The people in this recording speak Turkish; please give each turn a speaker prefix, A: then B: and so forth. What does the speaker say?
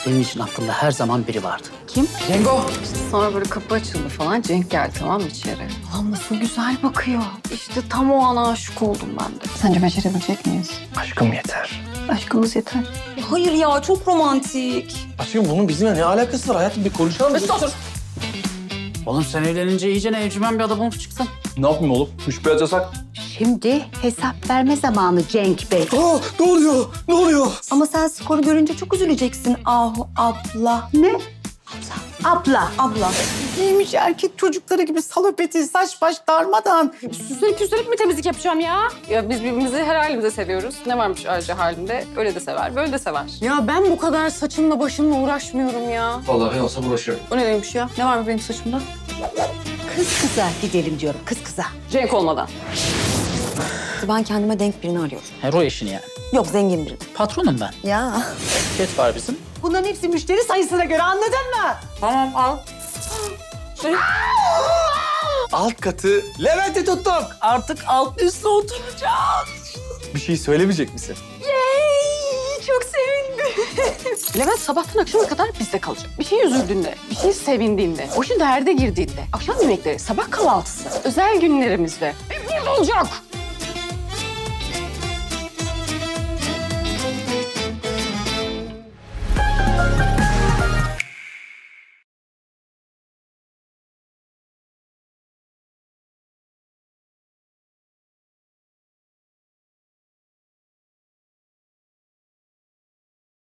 A: Benim için aklımda her zaman biri vardı.
B: Kim?
A: Cengo.
B: Sonra böyle kapı açıldı falan. Cenk geldi tamam mı içeri? Ulan nasıl güzel bakıyor. İşte tam o ana aşık oldum ben de. Sence becerebilecek miyiz?
C: Aşkım yeter.
B: Aşkımız yeter. Hayır ya çok romantik.
C: Aşkım bunun bizimle ne alakası var hayatım? Bir konuşalım.
B: Mesut!
A: Oğlum sen evlenince iyice evcimen bir adam olmuş çıksın.
C: Ne yapayım oğlum? Üç beyaz yasak.
D: Şimdi hesap verme zamanı Cenk Bey.
C: Aa, ne oluyor? Ne oluyor?
E: Ama sen skoru görünce çok üzüleceksin Ahu abla.
D: Ne? Abla.
E: Abla.
F: Giymiş erkek çocukları gibi salopeti, saç baş darmadan.
B: Süslenip mi temizlik yapacağım ya? Ya biz birbirimizi her halimizde seviyoruz. Ne varmış ayrıca halinde? Öyle de sever, böyle de sever. Ya ben bu kadar saçımla başımla uğraşmıyorum ya.
C: Vallahi ben olsam uğraşırım.
B: O ne demiş ya? Ne varmış benim saçımda?
D: Kız kıza gidelim diyorum, kız kıza.
B: Cenk olmadan.
E: Ben kendime denk birini arıyorum.
A: Hero işini yani.
E: Yok zengin birini.
A: Patronum ben.
E: Ya.
A: Şirket var bizim.
F: Bunların hepsi müşteri sayısına göre, anladın mı?
B: Tamam al.
C: Alt katı Levent'i tuttuk.
A: Artık alt üstte oturacağız.
C: Bir şey söylemeyecek misin?
B: Çok sevindim. Levent sabahtan akşama kadar bizde kalacak. Bir şey üzüldüğünde, bir şey sevindiğinde, o şimdi derde girdiğinde, akşam yemekleri, sabah kahvaltısı, özel günlerimizde hep burada olacak.